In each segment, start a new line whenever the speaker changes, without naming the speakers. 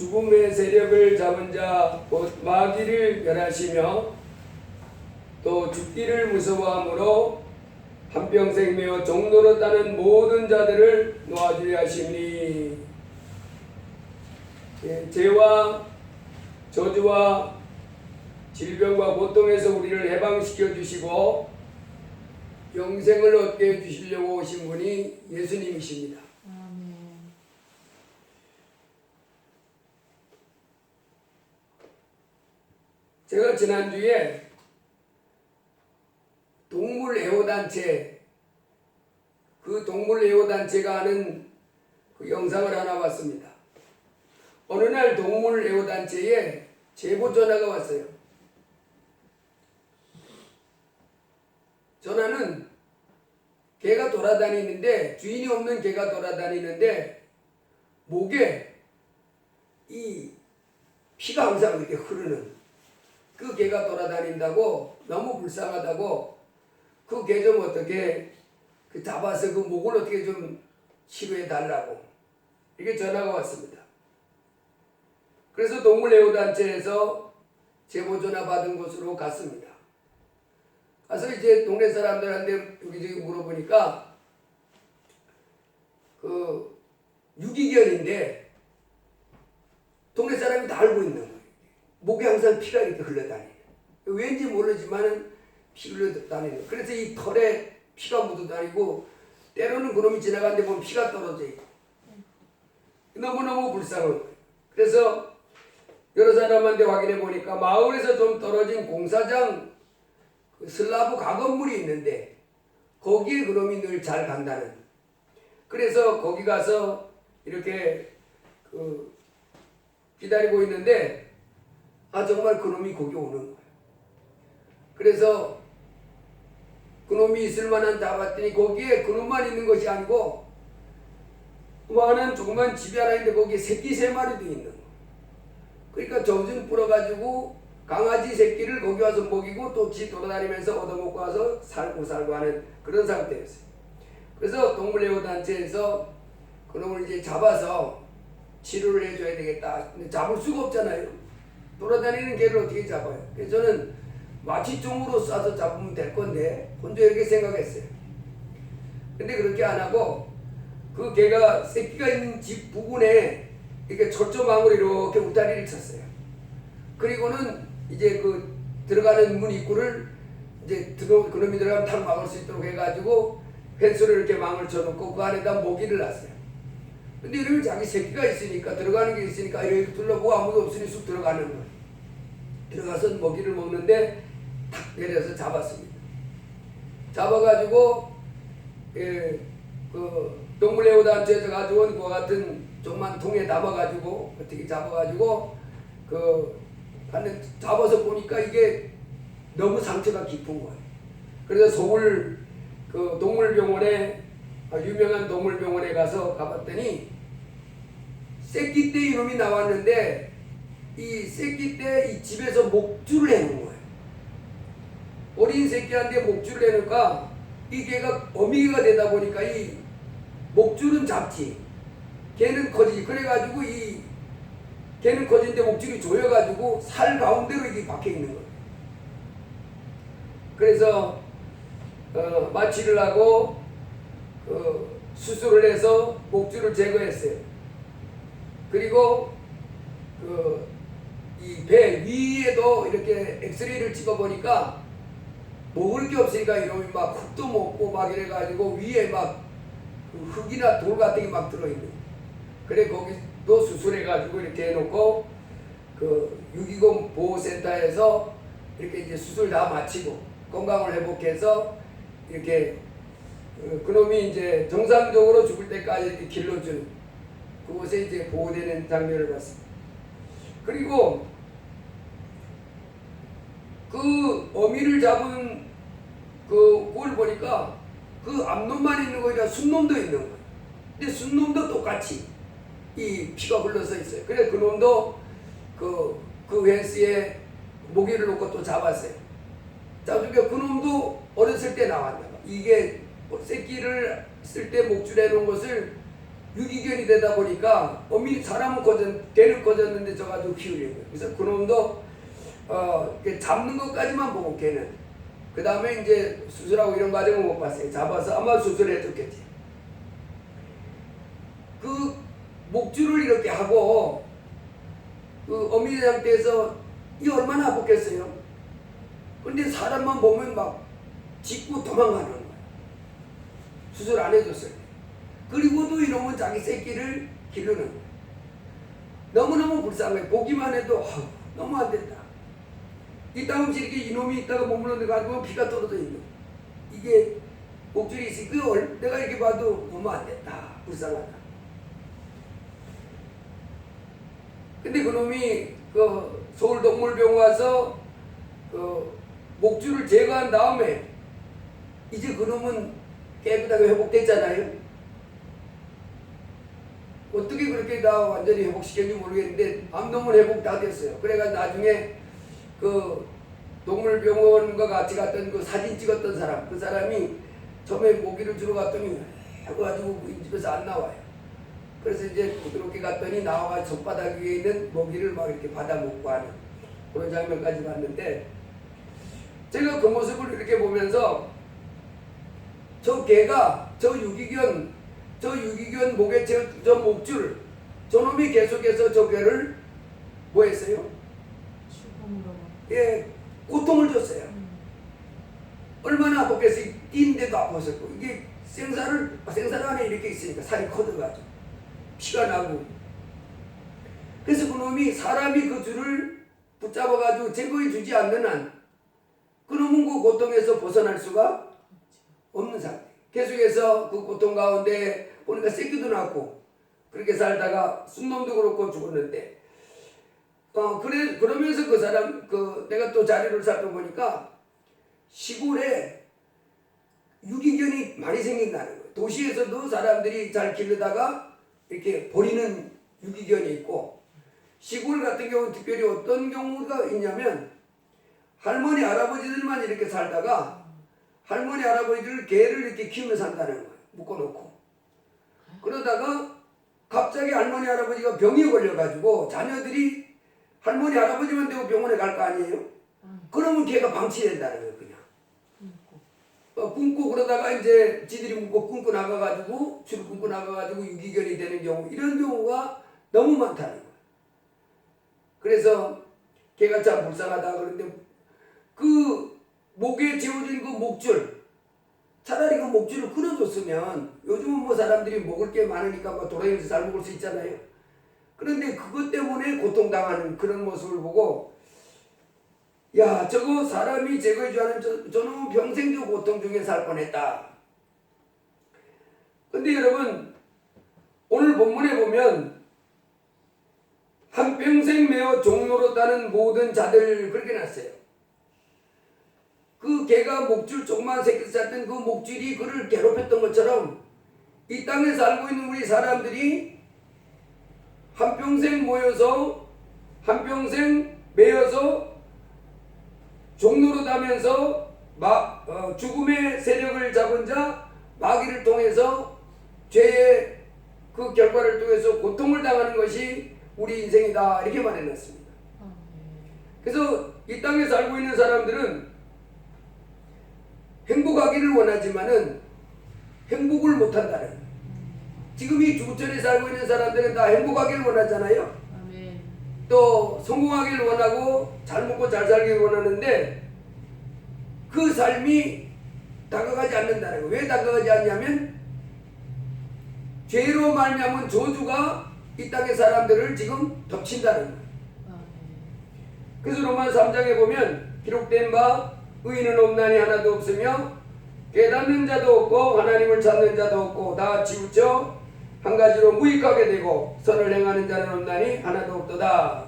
죽음의 세력을 잡은 자 곧 마귀를 멸하시며 또 죽기를 무서워하므로 한평생 메어 종로로 따는 모든 자들을 놓아주려 하시니 죄와 저주와 질병과 고통에서 우리를 해방시켜 주시고 영생을 얻게 해주시려고 오신 분이 예수님이십니다.
아멘.
제가 지난주에 동물애호단체, 그 동물애호단체가 하는 그 영상을 하나 봤습니다. 어느 날 동물애호단체에 제보 전화가 왔어요. 전화는 개가 돌아다니는데, 주인이 없는 개가 돌아다니는데 목에 이 피가 항상 이렇게 흐르는 그 개가 돌아다닌다고, 너무 불쌍하다고 그 개 좀 어떻게 잡아서 그 목을 어떻게 좀 치료해 달라고 이렇게 전화가 왔습니다. 그래서 동물애호단체에서 제보 전화 받은 곳으로 갔습니다. 가서 이제 동네 사람들한테 여기저기 물어보니까 그 유기견인데 동네 사람이 다 알고 있는 거예요. 목에 항상 피가 이렇게 흘러다니는. 왠지 모르지만은 피 흘러다니는. 그래서 이 털에 피가 묻어다니고 때로는 그놈이 지나가는데 보면 피가 떨어져 있고 너무너무 불쌍한 거예요. 그래서 여러 사람한테 확인해 보니까 마을에서 좀 떨어진 공사장 그 슬라브 가건물이 있는데 거기에 그놈이 늘 잘 간다는. 그래서 거기 가서 이렇게 그 기다리고 있는데 정말 그놈이 거기 오는 거예요. 그래서 그놈이 있을 만한 잡았더니 거기에 그놈만 있는 것이 아니고 많은 조그만 집이 하나 있는데 거기에 새끼 3마리도 있는 거예요. 그러니까 정신 불어가지고 강아지 새끼를 거기 와서 먹이고 또 지 돌아다니면서 얻어먹고 와서 살고 하는 그런 상태였어요. 그래서 동물애호단체에서 그놈을 이제 잡아서 치료를 해줘야 되겠다. 근데 잡을 수가 없잖아요. 돌아다니는 개를 어떻게 잡아요? 그래서 저는 마취총으로 쏴서 잡으면 될 건데 혼자 이렇게 생각했어요. 근데 그렇게 안 하고 그 개가 새끼가 있는 집 부근에 이렇게 철조망으로 이렇게 울타리를 쳤어요. 그리고는 이제 그 들어가는 문 입구를 이제 그놈이 들어가면 탁 막을 수 있도록 해가지고 펜스로 이렇게 망을 쳐놓고 그 안에다 모기를 놨어요. 근데 이러면 자기 새끼가 있으니까 들어가는 게 있으니까 이렇게 둘러보고 아무도 없으니 쑥 들어가는 거예요. 들어가서 먹이를 먹는데 탁 내려서 잡았습니다. 잡아가지고 그 동물애호단체에서 가져온 그와 같은 조그만 통에 담아가지고 어떻게 잡아가지고 잡아서 보니까 이게 너무 상처가 깊은 거예요. 그래서 서울 그 동물병원에 유명한 동물병원에 가서 가봤더니 새끼 때 이놈이 나왔는데 이 새끼 때 이 집에서 목줄을 해놓은 거예요. 어린 새끼한테 목줄을 해놓으니까 이 개가 어미개가 되다 보니까 이 목줄은 잡지 개는 커지지. 그래가지고 이 개는 커지는데 목줄이 조여가지고 살 가운데로 이게 박혀 있는 거예요. 그래서 마취를 하고 수술을 해서 목줄을 제거했어요. 그리고 이 배 위에도 이렇게 엑스레이를 찍어보니까 먹을 게 없으니까 이놈이 막 흙도 먹고 막 이래가지고 위에 막 흙이나 돌 같은 게 막 들어있는. 그래 거기도 수술해가지고 이렇게 해놓고 그 유기견 보호센터에서 이렇게 이제 수술 다 마치고 건강을 회복해서 이렇게 그놈이 이제 정상적으로 죽을 때까지 이렇게 길러주는 그곳에 이제 보호되는 장면을 봤습니다. 그리고 그 어미를 잡은 그걸 보니까 그 앞놈만 있는 거니까 순놈도 있는 거예요. 근데 순놈도 똑같이 이 피가 흘러서 있어요. 그래 그 놈도 그 펜스에 모기를 놓고 또 잡았어요. 잡으니까 그 놈도 어렸을 때 나왔나 봐. 이게 새끼를 쓸 때 목줄해 놓은 것을 유기견이 되다 보니까 사람은 개는 커졌는데 저 가지고 키우려고요. 그래서 그놈도 이렇게 잡는 것까지만 보고 개는 그 다음에 이제 수술하고 이런 과정은 못 봤어요. 잡아서 아마 수술해줬겠지. 그 목줄을 이렇게 하고 그 어미 상태에서 이 얼마나 아팠겠어요. 근데 사람만 보면 막 짖고 도망가는 거예요. 수술 안 해줬어요. 그리고도 이놈은 자기 새끼를 기르는 거예요. 너무너무 불쌍한 거예요. 보기만 해도 너무 안 된다. 이따금씩 이렇게 이놈이 있다가 머무르는 거 가지고 피가 떨어져 있는 거예요. 이게 목줄이 있으니까 내가 이렇게 봐도 너무 안 된다. 불쌍하다. 근데 그놈이 그 서울동물병원 와서 그 목줄을 제거한 다음에 이제 그놈은 깨끗하게 회복됐잖아요. 어떻게 그렇게 다 완전히 회복시켰는지 모르겠는데 암동물 회복 다 됐어요. 그래가 나중에 그 동물병원과 같이 갔던 그 사진 찍었던 사람, 그 사람이 처음에 모기를 주러 갔더니 해가지고 이 집에서 안 나와요. 그래서 이제 부드럽게 갔더니 나와가 손바닥 위에 있는 모기를 막 이렇게 받아 먹고 하는 그런 장면까지 봤는데, 제가 그 모습을 이렇게 보면서 저 개가 저 유기견 목에 저 목줄 저놈이 계속해서 저 개를 뭐 했어요? 예, 고통을 줬어요. 얼마나 아팠겠어요. 뛰는데도 아팠었고, 이게 생살 안에 이렇게 있으니까 살이 커져가지고 피가 나고. 그래서 그놈이 사람이 그 줄을 붙잡아가지고 제거해 주지 않는 한 그놈은 그 고통에서 벗어날 수가 없는 상태. 계속해서 그 고통 가운데 보니까 새끼도 낳고 그렇게 살다가 순놈도 그렇고 죽었는데, 그러면서 그 사람, 내가 또 자료를 살펴보니까 시골에 유기견이 많이 생긴다는 거예요. 도시에서도 사람들이 잘 기르다가 이렇게 버리는 유기견이 있고, 시골 같은 경우는 특별히 어떤 경우가 있냐면 할머니 할아버지들만 이렇게 살다가 할머니 할아버지들 개를 이렇게 키우며 산다는 거예요. 묶어놓고. 그러다가 갑자기 할머니 할아버지가 병이 걸려가지고 자녀들이 할머니 할아버지만 되고 병원에 갈 거 아니에요? 그러면 개가 방치된다는 거예요. 그냥 굶고 그러다가 이제 지들이 묻고 끊고 나가가지고 줄을 끊고 나가가지고 유기견이 되는 경우, 이런 경우가 너무 많다는 거예요. 그래서 개가 참 불쌍하다. 그런데 그 목에 재워진 그 목줄, 차라리 그 목줄을 끊어줬으면, 요즘은 뭐 사람들이 먹을 게 많으니까 뭐 돌아다니면서 잘 먹을 수 있잖아요. 그런데 그것 때문에 고통당하는 그런 모습을 보고, 야, 저거 사람이 제거해줘야 하는 저놈은 평생 저 고통 중에 살 뻔했다. 근데 여러분, 오늘 본문에 보면 한평생 매어 종로로 따는 모든 자들 그렇게 났어요. 그 개가 목줄 조그만 새끼 쌌던 그 목줄이 그를 괴롭혔던 것처럼 이 땅에 살고 있는 우리 사람들이 한평생 모여서 한평생 매여서 종로로 다면서 죽음의 세력을 잡은 자 마귀를 통해서 죄의 그 결과를 통해서 고통을 당하는 것이 우리 인생이다, 이렇게 말해놨습니다. 그래서 이 땅에 살고 있는 사람들은 행복하기를 원하지만은 행복을 못한다는 거예요. 지금 이 주부촌에 살고 있는 사람들은 다 행복하기를 원하잖아요. 아멘. 또 성공하기를 원하고 잘 먹고 잘 살기를 원하는데 그 삶이 다가가지 않는다는 거예요. 왜 다가가지 않냐면 죄로 말미암은 저주가 이 땅의 사람들을 지금 덮친다는 거예요. 그래서 로마서 3장에 보면 기록된 바 의인은 없나니 하나도 없으며 깨닫는 자도 없고 하나님을 찾는 자도 없고 다 치우쳐 한 가지로 무익하게 되고 선을 행하는 자는 없나니 하나도 없도다.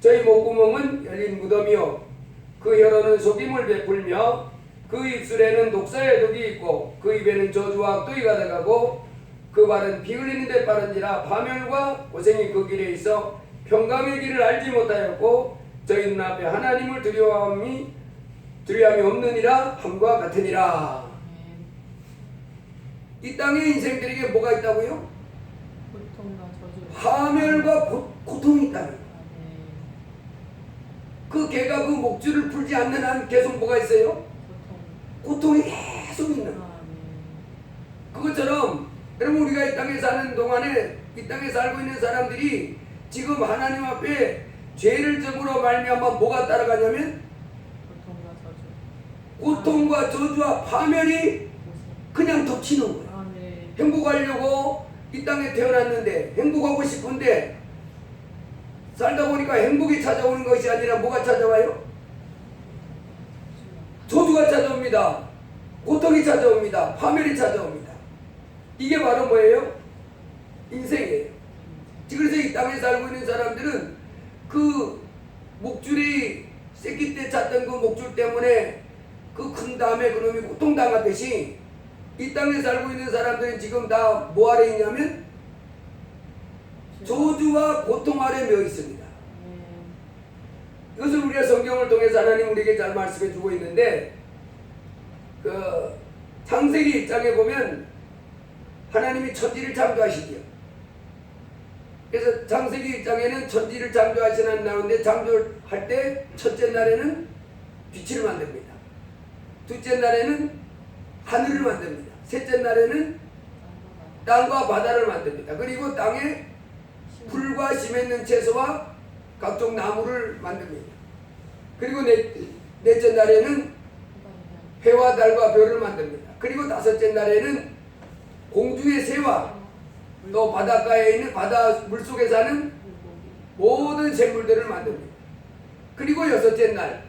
저희 목구멍은 열린 무덤이요 그 혀로는 속임을 베풀며 그 입술에는 독사의 독이 있고 그 입에는 저주와 악독이 가득하고 그 발은 피 흘리는 데 빠른지라 파멸과 고생이 그 길에 있어 평강의 길을 알지 못하였고 저희 눈앞에 하나님을 두려워함이 없느니라 함과 같으니라. 이 땅의 인생들에게 뭐가 있다고요? 파멸과 고통이 있다는 거예요.
아멘.
그 개가 그 목줄을 풀지 않는 한 계속 뭐가 있어요? 고통이 계속 있는 거예요. 그것처럼 여러분 우리가 이 땅에 사는 동안에 이 땅에 살고 있는 사람들이 지금 하나님 앞에 죄를 점으로 말미암아 뭐가 따라가냐면 고통과 저주와 파멸이 그냥 덮치는 거예요.
아멘.
행복하려고 이 땅에 태어났는데 행복하고 싶은데 살다 보니까 행복이 찾아오는 것이 아니라 뭐가 찾아와요? 저주가 찾아옵니다. 고통이 찾아옵니다. 파멸이 찾아옵니다. 이게 바로 뭐예요? 인생이에요. 그래서 이 땅에 살고 있는 사람들은 그 목줄이 새끼 때 찼던 그 목줄 때문에 그 큰 다음에 그놈이 고통당하듯이 이 땅에 살고 있는 사람들은 지금 다 뭐 아래 있냐면 저주와 고통 아래 며 있습니다. 이것을 우리가 성경을 통해서 하나님 우리에게 잘 말씀해 주고 있는데 그 창세기 1장에 보면 하나님이 천지를 창조하시지요. 그래서 창세기 1장에는 천지를 창조하시는 나오는데 창조할 때 첫째 날에는 빛을 만듭니다. 둘째 날에는 하늘을 만듭니다. 셋째 날에는 땅과 바다를 만듭니다. 그리고 땅에 풀과 심 있는 채소와 각종 나무를 만듭니다. 그리고 넷째 날에는 해와 달과 별을 만듭니다. 그리고 다섯째 날에는 공중의 새와 또 바닷가에 있는 바다 물속에 사는 모든 생물들을 만듭니다. 그리고 여섯째 날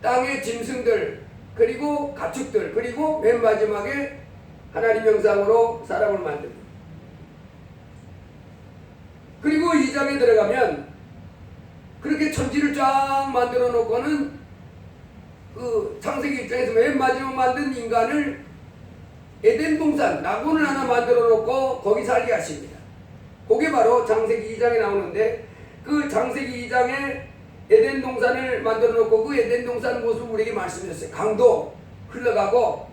땅의 짐승들 그리고 가축들 그리고 맨 마지막에 하나님 형상으로 사람을 만듭니다. 그리고 2장에 들어가면 그렇게 천지를 쫙 만들어 놓고는 그 창세기 입장에서 맨 마지막 만든 인간을 에덴 동산 낙원을 하나 만들어 놓고 거기 살게 하십니다. 그게 바로 창세기 2장에 나오는데 그 창세기 2장에 에덴 동산을 만들어 놓고 그 에덴 동산 모습을 우리에게 말씀하셨어요. 강도 흘러가고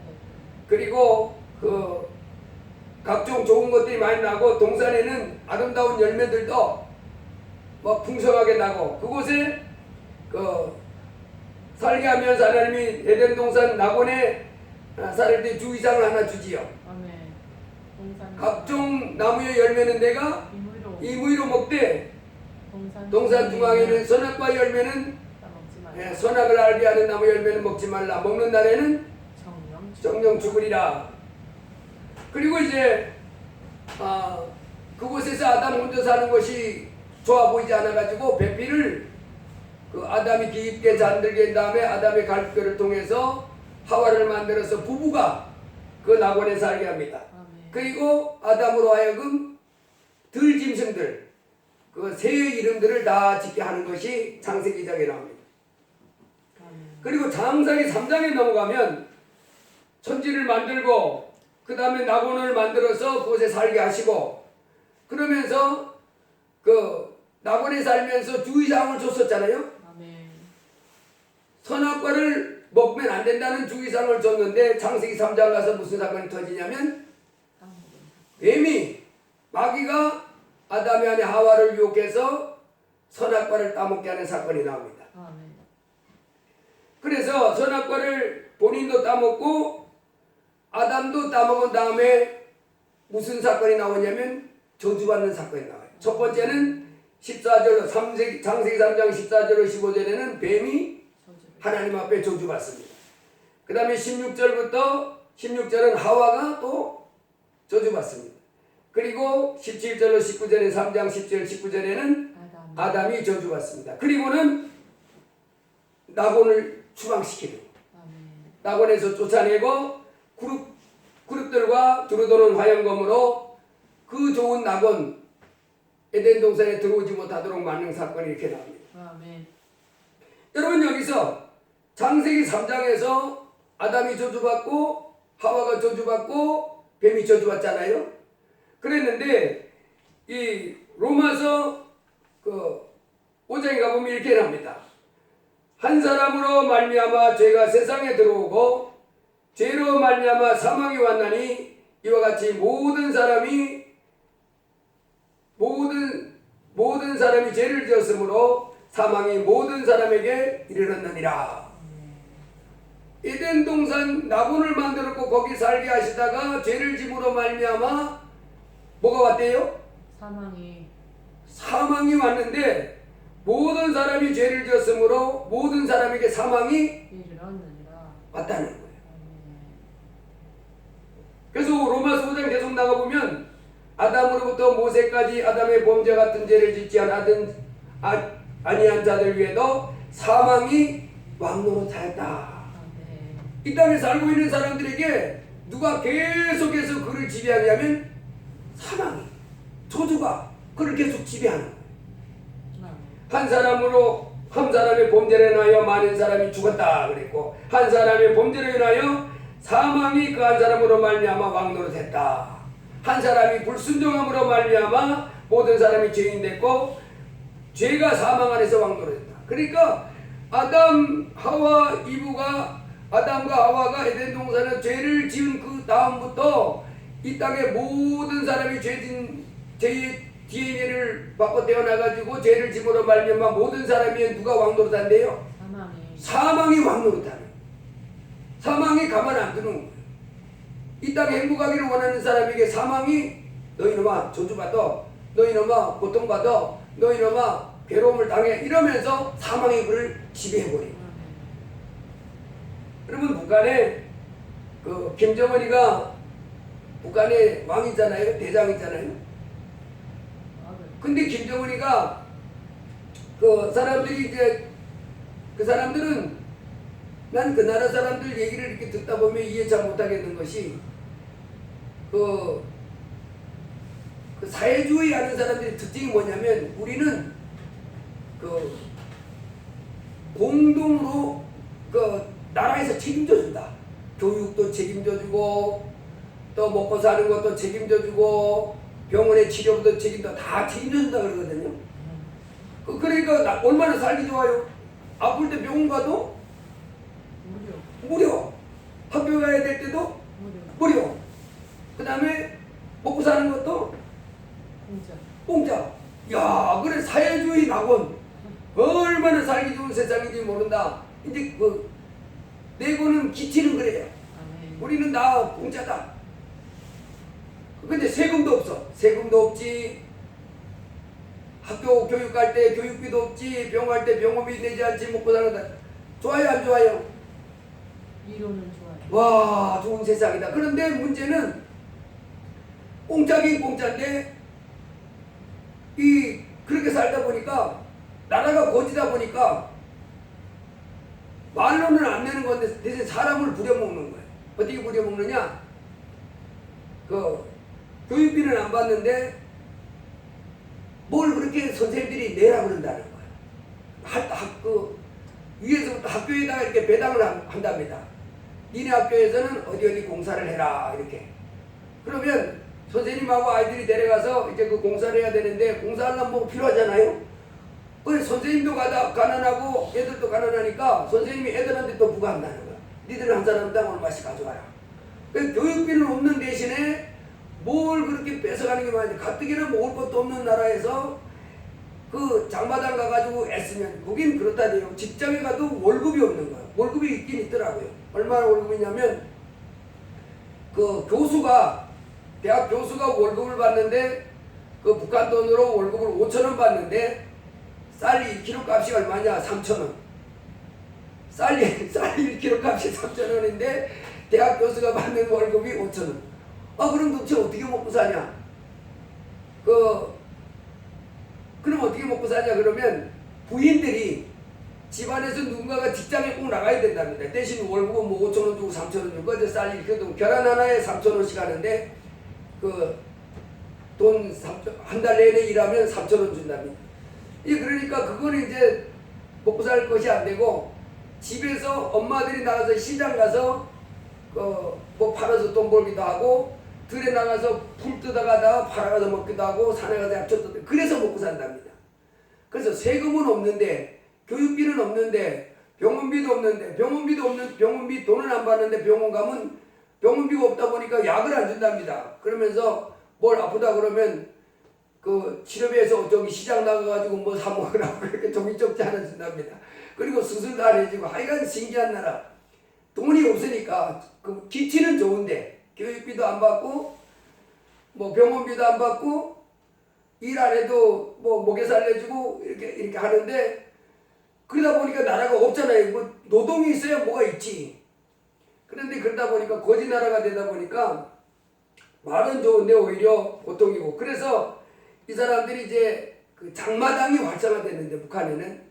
그리고 그 각종 좋은 것들이 많이 나고 동산에는 아름다운 열매들도 뭐 풍성하게 나고 그곳에 그 살게 하면서 하나님이 에덴 동산 낙원에 살을 때 주의상을 하나 주지요. 각종 나무의 열매는 내가 임의로 먹되 동산 중앙에는 선악과 열매는 선악을 알게 하는 나무 열매는 먹지 말라. 먹는 날에는 정령 죽으리라. 그리고 이제 그곳에서 아담 혼자 사는 것이 좋아 보이지 않아가지고 배필을 그 아담이 깊게 잠들게 한 다음에 아담의 갈뼈를 통해서 하와를 만들어서 부부가 그 낙원에 살게 합니다. 그리고 아담으로 하여금 들짐승들 그 새의 이름들을 다 짓게 하는 것이 창세기 2장에 나옵니다. 그리고 창세기 3장에 넘어가면 천지를 만들고 그 다음에 낙원을 만들어서 그곳에 살게 하시고 그러면서 그 낙원에 살면서 주의사항을 줬었잖아요. 선악과를 먹으면 안 된다는 주의사항을 줬는데 창세기 3장 가서 무슨 사건이 터지냐면 뱀이 마귀가 아담의 아내 하와를 유혹해서 선악과를 따먹게 하는 사건이 나옵니다. 그래서 선악과를 본인도 따먹고 아담도 따먹은 다음에 무슨 사건이 나오냐면 저주받는 사건이 나와요. 첫 번째는 14절 창세기 3장 14절로 15절에는 뱀이 하나님 앞에 저주받습니다. 그 다음에 16절은 하와가 또 저주받습니다. 그리고 17절로 19절에 3장 10절 19절에는 아담이 저주받습니다. 그리고는 낙원을 추방시키는 낙원에서 쫓아내고 그룹들과 두루도는 화영검으로 그 좋은 낙원 에덴 동산에 들어오지 못하도록 막는 사건이 이렇게 나옵니다. 여러분 여기서 창세기 3장에서 아담이 저주받고 하와가 저주받고 뱀이 저주받잖아요. 그랬는데 이 로마서 그 5장에 가보면 이렇게 나옵니다. 한 사람으로 말미암아 죄가 세상에 들어오고 죄로 말미암아 사망이 왔나니 이와 같이 모든 사람이 모든 사람이 죄를 지었으므로 사망이 모든 사람에게 이르렀느니라. 에덴 동산 나본을 만들었고 거기 살게 하시다가 죄를 짐으로 말미암아 뭐가 왔대요? 사망이 왔는데 모든 사람이 죄를 지었으므로 모든 사람에게 사망이 왔다는 거예요. 그래서 로마서 5장 계속 나가보면 아담으로부터 모세까지 아담의 범죄 같은 죄를 짓지 아니한 자들 위에도 사망이 왕노릇하였다. 이 땅에 살고 있는 사람들에게 누가 계속해서 그를 지배하냐면 사망이, 저주가 그를 계속 지배하는 거예요. 한 사람의 범죄로 인하여 많은 사람이 죽었다 그랬고, 한 사람의 범죄로 인하여 사망이 그 한 사람으로 말미암아 왕노릇했다. 한 사람이 불순종함으로 말미암아 모든 사람이 죄인 됐고, 죄가 사망 안에서 왕노릇했다. 그러니까 아담과 하와가 에덴 동산에 죄를 지은 그 다음부터 이 땅의 모든 사람이 죄의 DNA를 바꿔 태어나가지고 죄를 짐으로 말미암아 모든 사람이 누가 왕노릇한대요? 사망이 왕노릇하는. 사망이 가만 안 두는 거예요. 이 땅에 행복하기를 원하는 사람에게 사망이 너희놈아 저주받아, 너희놈아 고통받아, 너희놈아 괴로움을 당해 이러면서 사망이 그를 지배해버려요. 여러분 북한에 그 김정은이가 북한의 왕이잖아요. 대장이잖아요. 근데 김정은이가 그 사람들은 난 그 나라 사람들 얘기를 이렇게 듣다 보면 이해 잘 못하겠는 것이 그 사회주의 하는 사람들의 특징이 뭐냐면 우리는 그 공동으로 그 나라에서 책임져 준다. 교육도 책임져 주고 또 먹고 사는 것도 책임져 주고 병원의 치료도 책임져 다 책임져 준다 그러거든요. 그러니까 얼마나 살기 좋아요. 아플 때 병원 가도 무료. 학교 가야 될 때도 무료. 그 다음에 먹고 사는 것도 공짜. 야, 그래 사회주의 낙원 얼마나 살기 좋은 세상인지 모른다. 이제 내고는 기치는 그래요. 우리는 다 공짜다. 근데 세금도 없어. 세금도 없지. 학교 교육 갈 때 교육비도 없지. 병원 갈 때 병원비 내지 않지. 먹고 사는 거 좋아요 안 좋아요?
이론은 좋아요.
와 좋은 세상이다. 그런데 문제는 공짜긴 공짜인데 그렇게 살다 보니까 나라가 거지다 보니까 말로는 안 내는 건데 대신 사람을 부려먹는 거예요. 어떻게 부려먹느냐? 교육비는 안 받는데 뭘 그렇게 선생님들이 내라 그런다는 거예요. 위에서부터 학교에다가 이렇게 배당을 한답니다. 니네 학교에서는 어디 공사를 해라 이렇게. 그러면 선생님하고 아이들이 내려가서 이제 그 공사를 해야 되는데 공사하려면 뭐 필요하잖아요. 선생님도 가난하고 애들도 가난하니까 선생님이 애들한테 또 부과한다는 거야. 니들은 한 사람당 얼마씩 가져가라. 교육비는 없는 대신에 뭘 그렇게 뺏어가는 게 많은데 가뜩이나 먹을 것도 없는 나라에서 그 장마당 가가지고 애쓰면 거긴 그렇다대요. 직장에 가도 월급이 없는 거야. 월급이 있긴 있더라고요. 얼마나 월급이냐면 대학 교수가 월급을 받는데 그 북한 돈으로 월급을 5,000원 받는데 쌀 1kg 값이 얼마냐? 3,000원. 쌀 1kg 값이 3,000원인데 대학 교수가 받는 월급이 5,000원. 그럼 도대체 어떻게 먹고 사냐? 그럼 어떻게 먹고 사냐? 그러면 부인들이 집안에서 누군가가 직장에 꼭 나가야 된답니다. 대신 월급은 뭐 5,000원 주고 3,000원 주고 이제 쌀 1kg 계란 하나에 3,000원씩 하는데 돈 한 달 내내 일하면 3,000원 준답니다. 그러니까 그거는 이제 먹고 살 것이 안 되고 집에서 엄마들이 나가서 시장 가서 뭐 팔아서 돈 벌기도 하고 들에 나가서 풀 뜯어가다가 팔아가서 먹기도 하고 산에 가서 약초 뜯어 그래서 먹고 산답니다. 그래서 세금은 없는데 교육비는 없는데 병원비도 없는데 병원비 돈은 안 받는데 병원 가면 병원비가 없다 보니까 약을 안 준답니다. 그러면서 뭘 아프다 그러면 그 치료비에서 저기 시장 나가가지고 뭐 사 먹으라고 그렇게 종이 쪽지 하나 준답니다. 그리고 수술도 안 해주고 하여간 신기한 나라. 돈이 없으니까 그 기치는 좋은데 교육비도 안 받고 뭐 병원비도 안 받고 일 안 해도 뭐 먹여 살려주고 이렇게 하는데 그러다 보니까 나라가 없잖아요. 뭐 노동이 있어야 뭐가 있지. 그런데 그러다 보니까 거지 나라가 되다 보니까 말은 좋은데 오히려 고통이고 그래서 이 사람들이 이제 그 장마당이 활성화됐는데 북한에는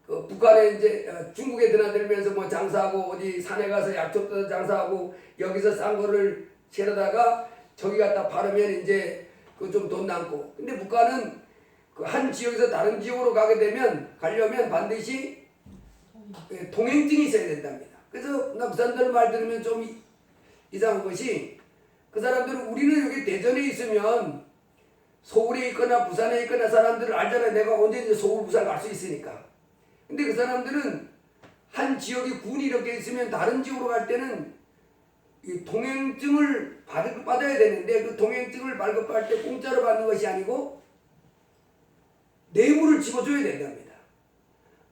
그 북한에 이제 중국에 드나들면서 뭐 장사하고 어디 산에 가서 약초 떠서 장사하고 여기서 싼 거를 채려다가 저기 갖다 팔으면 이제 그 좀 돈 남고 근데 북한은 그 한 지역에서 다른 지역으로 가려면 반드시 통행증이 있어야 된답니다. 그래서 나 그 사람들 말 들으면 좀 이상한 것이 그 사람들은 우리는 여기 대전에 있으면 서울에 있거나 부산에 있거나 사람들을 알잖아요. 내가 언제든지 서울 부산 갈 수 있으니까. 근데 그 사람들은 한 지역이 군이 이렇게 있으면 다른 지역으로 갈 때는 이 통행증을 받아야 되는데 그 통행증을 발급할 때 공짜로 받는 것이 아니고 뇌물을 집어줘야 된답니다.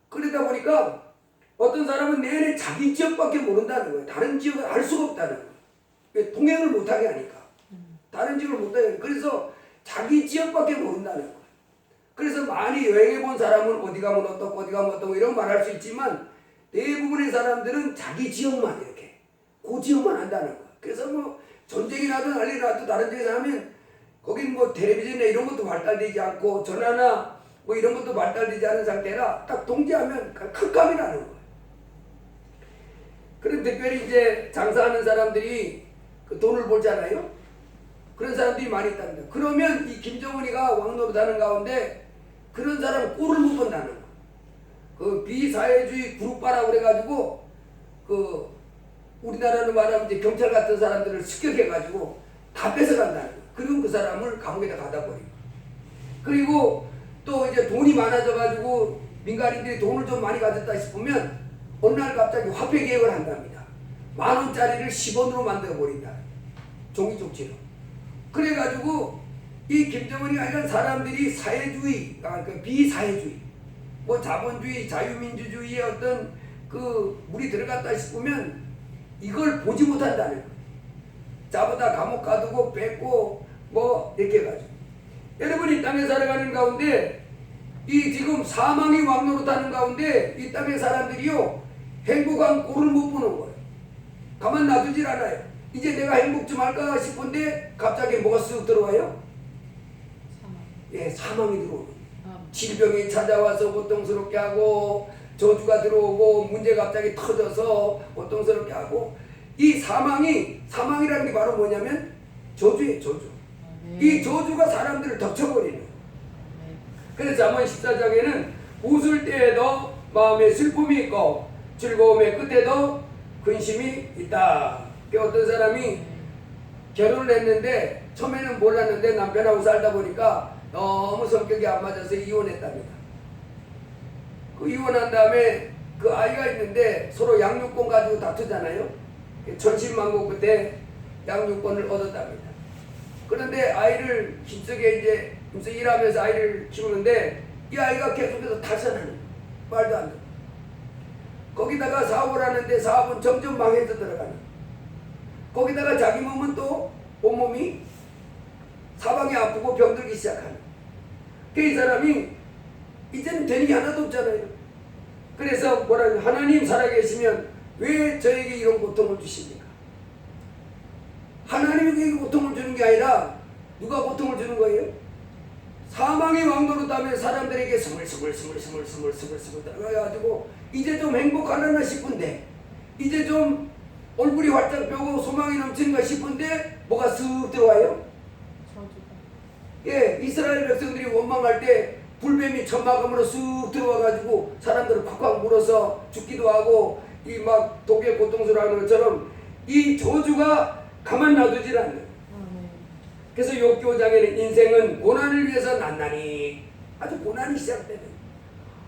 그러다 보니까 어떤 사람은 내내 자기 지역밖에 모른다는 거예요. 다른 지역을 알 수가 없다는 거예요. 왜? 통행을 못하게 하니까. 다른 지역을 못하게 하니까. 그래서 자기 지역밖에 모른다는 거예요. 그래서 많이 여행해 본 사람은 어디 가면 어떻고 어디 가면 어떻고 이런 말 할 수 있지만 대부분의 사람들은 자기 지역만 이렇게 그 지역만 한다는 거예요. 그래서 뭐 전쟁이 나든 난리 나도 다른 지역에 하면 거긴 뭐 텔레비전이나 이런 것도 발달되지 않고 전화나 뭐 이런 것도 발달되지 않은 상태라 딱 통제하면 깜깜이 나는 거예요. 그럼 특별히 이제 장사하는 사람들이 그 돈을 벌잖아요. 그런 사람들이 많이 있답니다. 그러면 이 김정은이가 왕노릇하는 가운데 그런 사람 꼴을 못 본다는 거예요. 그 비사회주의 그룹바라고 그래가지고 그 우리나라로 말하면 이제 경찰 같은 사람들을 습격해가지고 다 뺏어간다는 거예요. 그리고 그 사람을 감옥에다 가다 버리고. 그리고 또 이제 돈이 많아져가지고 민간인들이 돈을 좀 많이 가졌다 싶으면 어느 날 갑자기 화폐 개혁을 한답니다. 10,000원짜리를 10원으로 만들어 버린다. 종이 쪽지로. 그래가지고 이 김정은이 이런 사람들이 사회주의, 그 비사회주의, 뭐 자본주의, 자유민주주의의 어떤 그 물이 들어갔다 싶으면 이걸 보지 못한다는 거예요. 자보다 감옥 가두고 뺏고 뭐 이렇게 해가지고 여러분이 땅에 살아가는 가운데 이 지금 사망이 왕노릇하는 가운데 이 땅의 사람들이요 행복한 꼴을 못 보는 거예요. 가만 놔두질 않아요. 이제 내가 행복 좀 할까 싶은데 갑자기 뭐가 쓱 들어와요?
사망.
예, 사망이 들어오는 질병이 찾아와서 고통스럽게 하고 저주가 들어오고 문제가 갑자기 터져서 고통스럽게 하고 이 사망이라는 게 바로 뭐냐면 저주예요. 저주. 이 저주가 사람들을 덮쳐버리는 거예요. 그래서 잠언 14장에는 웃을 때에도 마음에 슬픔이 있고 즐거움의 끝에도 근심이 있다. 어떤 사람이 결혼을 했는데 처음에는 몰랐는데 남편하고 살다 보니까 너무 성격이 안 맞아서 이혼했답니다. 그 이혼한 다음에 그 아이가 있는데 서로 양육권 가지고 다투잖아요. 천신만고 그때 양육권을 얻었답니다. 그런데 아이를 힘쓰게 이제 일하면서 아이를 키우는데 이 아이가 계속해서 탈선하는 거예요. 말도 안 돼. 거기다가 사업을 하는데 사업은 점점 망해서 들어가는 거예요. 거기다가 자기 몸은 또 온몸이 사방이 아프고 병들기 시작하는. 이 사람이 이제는 되는 게 하나도 없잖아요. 그래서 뭐라 하나님 살아계시면 왜 저에게 이런 고통을 주십니까? 하나님에게 고통을 주는 게 아니라 누가 고통을 주는 거예요? 사망의 왕노릇하면 사람들에게 스물스물 들어가가지고 이제 좀 행복하려나 싶은데 이제 좀 얼굴이 활짝 펴고 소망이 넘치는가 싶은데 뭐가 쓱 들어와요? 예, 이스라엘 백성들이 원망할 때 불뱀이 천막음으로 쑥 들어와가지고 사람들을 콱콱 물어서 죽기도 하고 이 막 독에 고통스러워하는 것처럼 이 저주가 가만 놔두질 않는. 그래서 욥기 5장에는 인생은 고난을 위해서 난나니 아주 고난이 시작되는.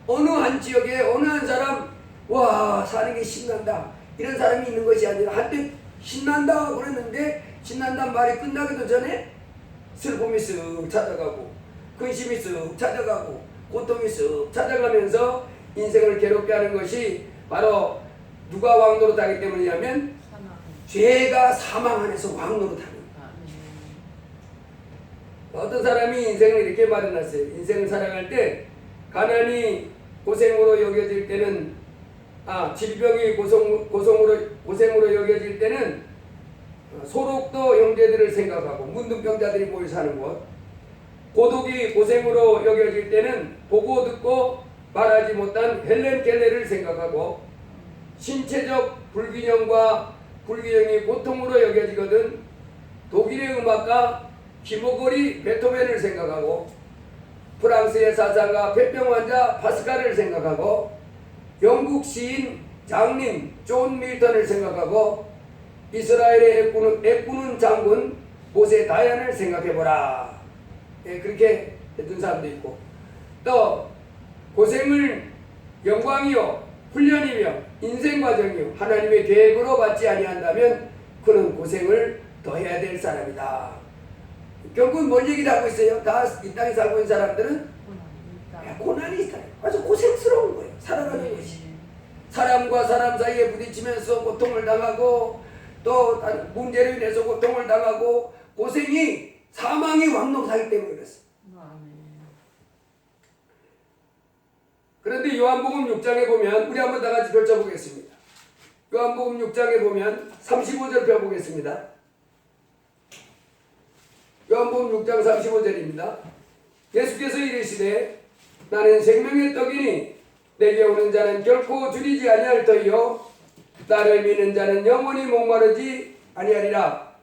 어느 한 지역에 어느 한 사람 와 사는 게 신난다 이런 사람이 있는 것이 아니라 한때 신난다 그랬는데 신난다는 말이 끝나기도 전에 슬픔이 쓱 찾아가고 근심이 쓱 찾아가고 고통이 쓱 찾아가면서 인생을 괴롭게 하는 것이 바로 누가 왕노릇하기 때문이냐면
사망.
죄가 사망 안에서 왕노릇하는. 어떤 사람이 인생을 이렇게 말해놨어요. 인생을 살아갈 때 가난이 고생으로 여겨질 때는 질병이 고생으로 여겨질 때는 소록도 형제들을 생각하고 문둥병자들이 모여 사는 곳, 고독이 고생으로 여겨질 때는 보고 듣고 말하지 못한 헬렌 켈레를 생각하고, 신체적 불균형과 불균형이 고통으로 여겨지거든 독일의 음악가 기모거리 베토벤을 생각하고, 프랑스의 사상가 폐병 환자 파스칼을 생각하고, 영국 시인 장님 존 밀턴을 생각하고, 이스라엘의 애꾸는 장군 모세 다얀을 생각해보라. 그렇게 해준 사람도 있고, 또 고생을 영광이요 훈련이며 인생 과정이요 하나님의 계획으로 받지 아니한다면 그는 고생을 더 해야 될 사람이다. 결국은 뭔 얘기를 하고 있어요? 다 이 땅에 살고 있는 사람들은 고난이 있다. 아주 고생스러운 거예요. 살아가는 것이. 사람과 사람 사이에 부딪히면서 고통을 당하고, 또 문제로 인해서 고통을 당하고, 고생이 사망이 왕노릇하기 때문에 그랬어요. 그런데 요한복음 6장에 보면, 우리 한번 다 같이 펼쳐보겠습니다. 요한복음 6장에 보면 35절 펴보겠습니다. 요한복음 6장 35절입니다. 예수께서 이르시되 나는 생명의 떡이니 내게 오는 자는 결코 줄이지 아니할 터이요 나를 믿는 자는 영원히 목마르지 아니하리라.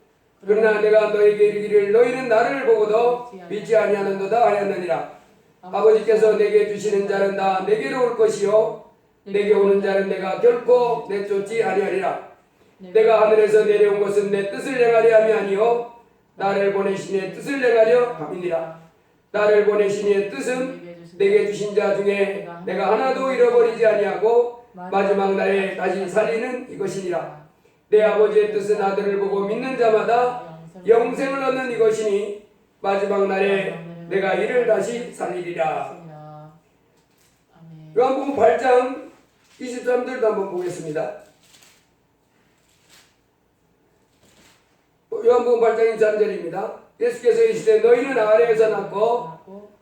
그러나 내가 너에게 이르기를 너희는 나를 보고도 믿지 아니하는도다 하였느니라. 아버지께서 내게 주시는 자는 다 내게로 올 것이요 내게 오는 자는 내가 결코 내쫓지 아니하리라. 내가 하늘에서 내려온 것은 내 뜻을 행하려 함이 아니요 나를 보내신 이의 뜻을 행하려 함이니라. 나를 보내신 이의 뜻은 내게 주신 자 중에 내가 하나도 잃어버리지 아니하고 마지막 날에 다시 살리는 이것이니라. 내 아버지의 뜻은 아들을 보고 믿는 자마다 영생을 얻는 이것이니 마지막 날에 내가 이를 다시 살리리라. 요한복음 8장 23절도 한번 보겠습니다. 요한복음 8장 23절입니다. 예수께서 이르시되 너희는 아래에서 났고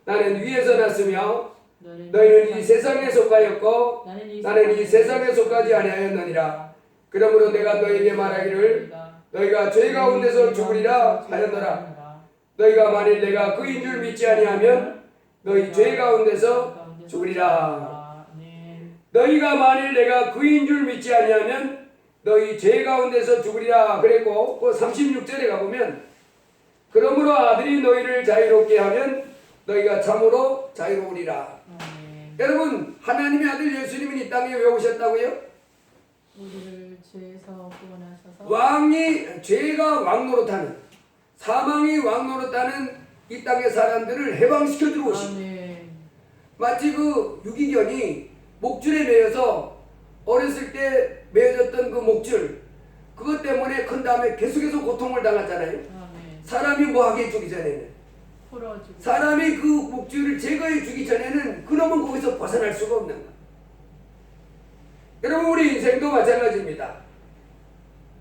나는 위에서 났으며 너희는 이 세상에 속하였고 나는 이 세상에 속하지 아니하였느니라. 그러므로 내가 너희에게 말하기를 너희가 죄 가운데서 죽으리라 하였노라. 너희가 만일 내가 그인 줄 믿지 아니하면 너희 죄 가운데서 죽으리라. 너희가 만일 내가 그인 줄 믿지 아니하면 너희 죄 가운데서 죽으리라 그랬고, 그 36절에 가보면 그러므로 아들이 너희를 자유롭게 하면 너희가 참으로 자유로우리라. 여러분, 하나님의 아들 예수님은 이 땅에 왜 오셨다고요?
우리를 죄에서 구원하셔서
죄가 왕노릇하는, 사망이 왕노릇하는 이 땅의 사람들을 해방시켜 주러 오십니다. 마치 그 유기견이 목줄에 매여서 어렸을 때 매어졌던 그 목줄, 그것 때문에 큰 다음에 계속해서 고통을 당하잖아요. 사람이 뭐하게 주기 전에는, 사람이 그 목줄을 제거해 주기 전에는 그놈은 거기서 벗어날 수가 없는 거예요. 여러분, 우리 인생도 마찬가지입니다.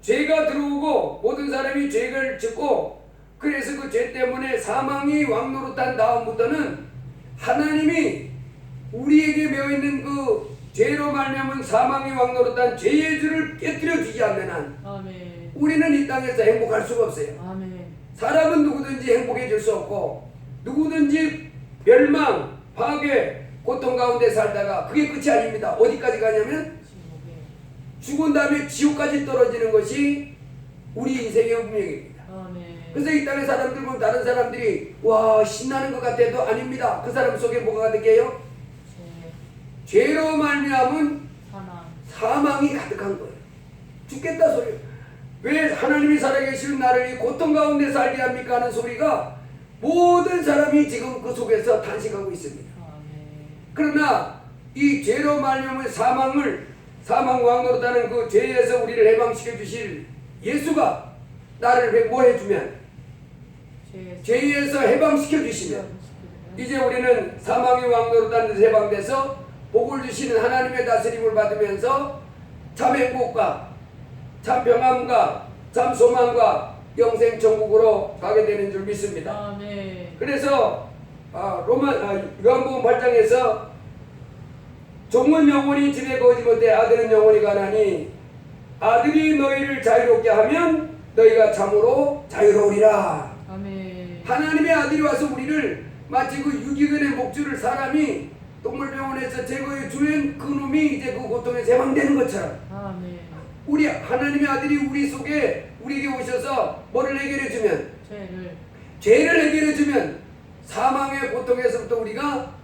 죄가 들어오고 모든 사람이 죄를 짓고, 그래서 그 죄 때문에 사망이 왕노릇한 다음부터는 하나님이 우리에게 매어있는 그 죄로 말미암은 사망이 왕노릇한 죄의 줄을 깨뜨려 주지 않는 한 우리는 이 땅에서 행복할 수가 없어요. 사람은 누구든지 행복해질 수 없고, 누구든지 멸망, 파괴, 고통 가운데 살다가 그게 끝이 아닙니다. 어디까지 가냐면 죽은 다음에 지옥까지 떨어지는 것이 우리 인생의 운명입니다. 그래서 이 땅의 사람들 보면 다른 사람들이 와 신나는 것 같아도 아닙니다. 그 사람 속에 뭐가 가득해요? 죄로 말미암은 사망이 가득한 거예요. 죽겠다 소리. 왜 하나님이 살아계시는 나를 이 고통 가운데 살게 합니까 하는 소리가 모든 사람이 지금 그 속에서 탄식하고 있습니다. 그러나 이 죄로 말미암은 사망 왕노릇하는 그 죄에서 우리를 해방시켜 주실 예수가 나를 뭐 해주면 죄에서 해방시켜 주시면, 이제 우리는 사망의 왕 노릇하는 해방돼서 복을 주시는 하나님의 다스림을 받으면서 참 행복과 참 평안과 참 소망과 영생 천국으로 가게 되는 줄 믿습니다.
아멘.
그래서 요한복음 8장에서 종은 영원히 집에 거하지 못해 아들은 영원히 가나니 아들이 너희를 자유롭게 하면 너희가 참으로 자유로우리라.
아멘.
하나님의 아들이 와서 우리를 마치 그 유기견의 목줄을 사람이 동물병원에서 제거해 주면 그 놈이 이제 그 고통에서 해방되는 것처럼
아멘.
우리 하나님의 아들이 우리 속에 우리에게 오셔서 뭐를 해결해 주면 죄를 해결해 주면 사망의 고통에서부터 우리가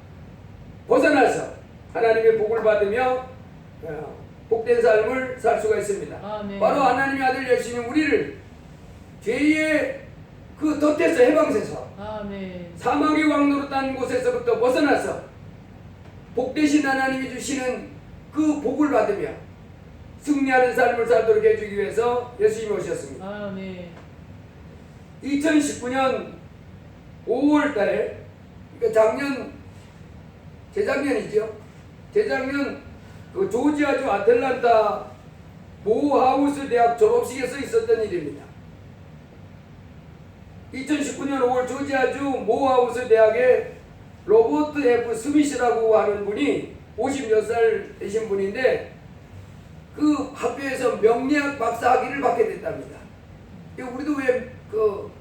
벗어나서 하나님의 복을 받으며 복된 삶을 살 수가 있습니다.
아멘.
바로 하나님의 아들 예수님 우리를 죄의 그 덫에서 해방해서
아멘.
사망의 왕 노릇하는 곳에서부터 벗어나서 복되신 하나님이 주시는 그 복을 받으며 승리하는 삶을 살도록 해주기 위해서 예수님이 오셨습니다.
아멘.
2019년 5월 달에 그러니까 재작년 그 조지아주 아틀란타 모하우스 대학 졸업식에서 있었던 일입니다. 2019년 5월 조지아주 모하우스 대학의 로버트 F. 스미스라고 하는 분이 56살 되신 분인데 그 학교에서 명리학 박사 학위를 받게 됐답니다. 우리도 왜 그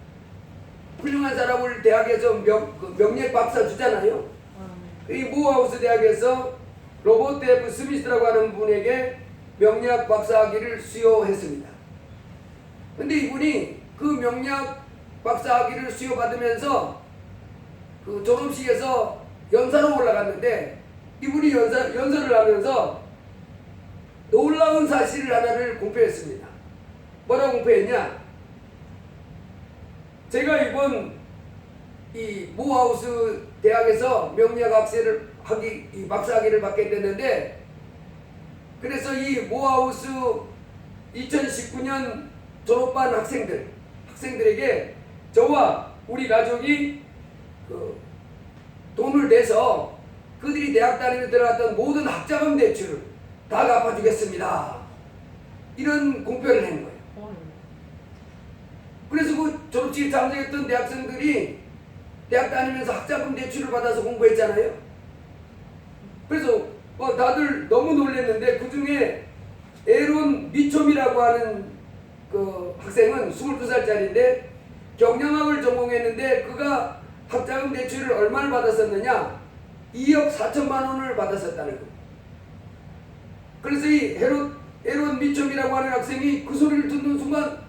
훌륭한 사람을 대학에서 명리학 박사 주잖아요. 이 모하우스 대학에서 로버트 F. 스미스라고 하는 분에게 명리학 박사 학위를 수여했습니다. 근데 이분이 그 명리학 박사 학위를 수여받으면서 그 졸업식에서 연사로 올라갔는데 이분이 연설을 하면서 놀라운 사실을 하나를 공표했습니다. 뭐라고 공표했냐? 제가 이번 이 모하우스 대학에서 명리학 박사 학위를 받게 됐는데 그래서 이 모하우스 2019년 졸업반 학생들에게 저와 우리 가족이 그 돈을 내서 그들이 대학 다니며 들어갔던 모든 학자금 대출을 다 갚아주겠습니다. 이런 공표를 한 거예요. 그래서 그 졸업식에 참석했던 대학생들이 대학 다니면서 학자금 대출을 받아서 공부했잖아요. 그래서 다들 너무 놀랐는데 그 중에 에론 미촘이라고 하는 그 학생은 22살짜리인데 경영학을 전공했는데 그가 학자금 대출을 얼마를 받았었느냐? 2억 4천만 원을 받았었다는 거예요. 그래서 이 에론 미촘이라고 하는 학생이 그 소리를 듣는 순간